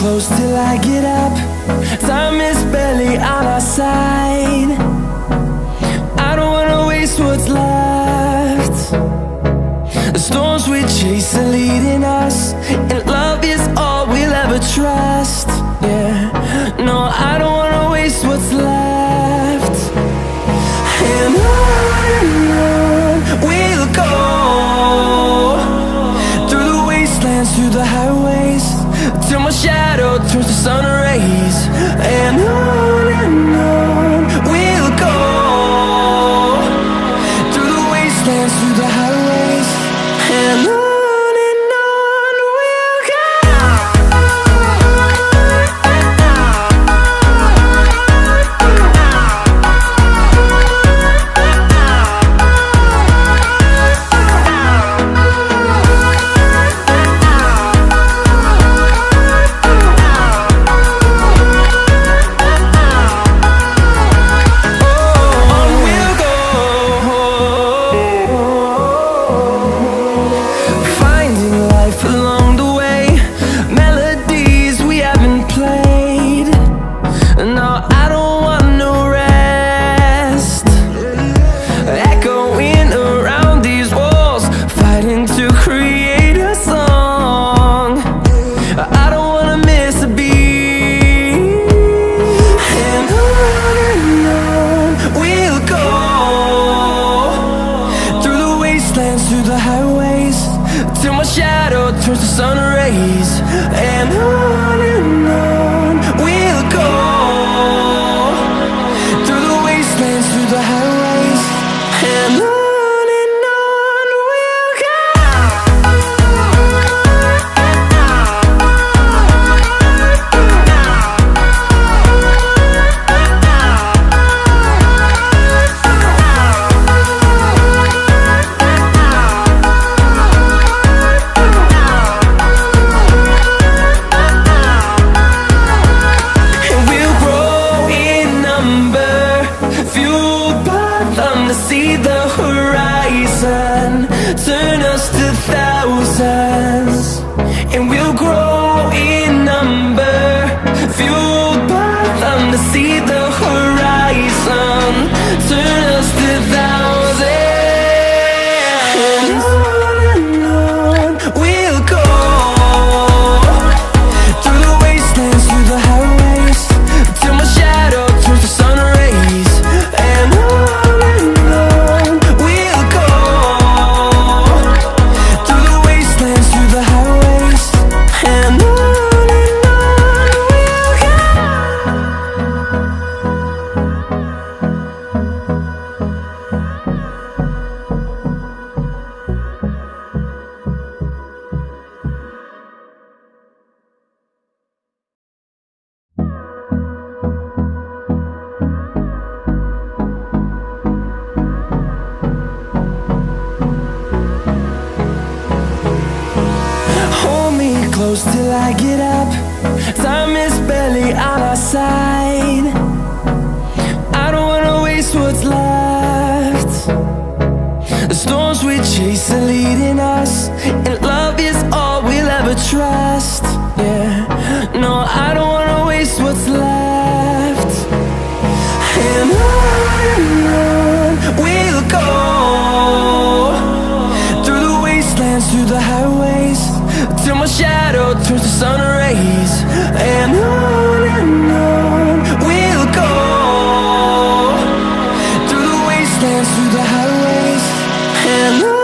close till I get up. Time is barely on our side. I don't wanna waste what's left. The storms we chase are leading us, and love is all we'll ever trust. Yeah, no, I don't wanna waste what's left. And on we'll go, through the wastelands, through the highways, till my shadow turns to sun rays. And on we'll go, through the wastelands, through the highways, and on we'll go. Close till I get up. Time is barely on our side. I don't wanna waste what's left. The storms we chase are leading us, and love is all we'll ever trust. Yeah, no, I don't wanna waste what's left. And on we'll go, through the wastelands, through the highways, till my shadow turns to sun rays. And on we'll go, through the wastelands, through the highways, and on.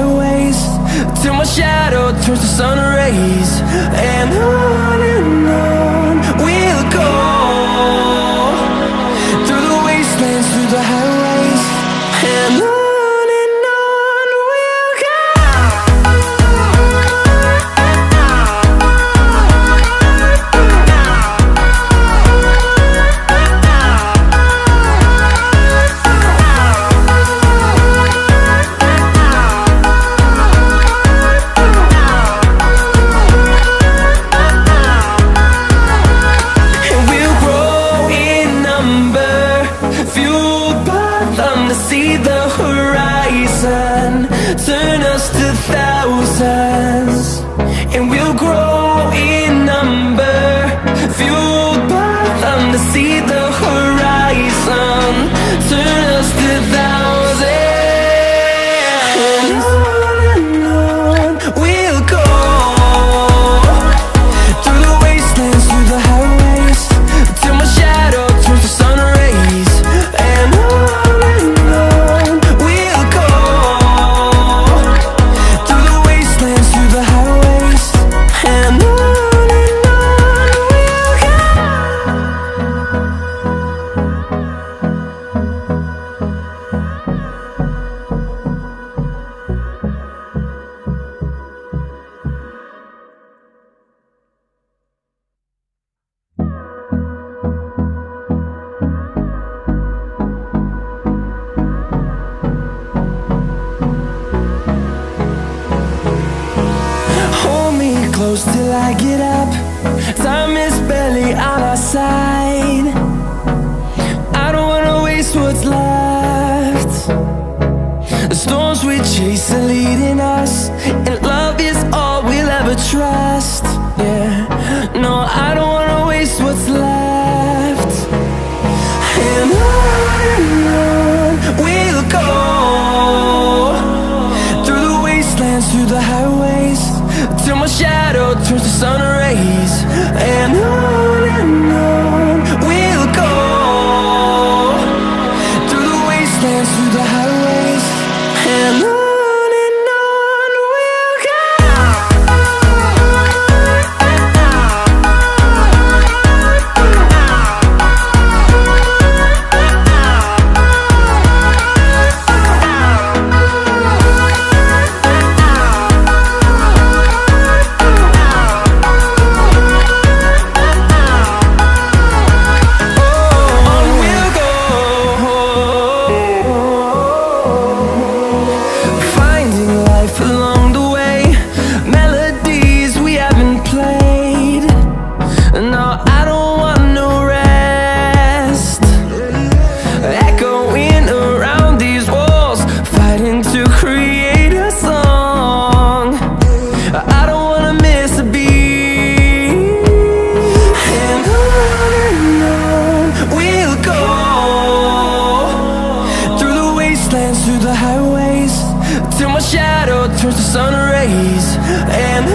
highways, till my shadow turns to sun rays. And on we'll go, through the wastelands, through the highways. And on we'll go. See the horizon turn us to thousands, and we'll grow in number, fueled by them to see the horizon turn us to thousands. And on we'll go, through the wastelands, through the highways, till my shadow turns to sun rays. And close till I get up. Time is barely on our side. I don't wanna waste what's left. The storms we chase are leading us, and love is all we'll ever trust. Yeah, no, I don't wanna waste what's left. And on we'll go, through the wastelands, through the highways, till my shadow turns to sun rays. And on we'll go, through the wastelands, through the highways. And on we'll go. Through the highways, till my shadow turns to sun rays. And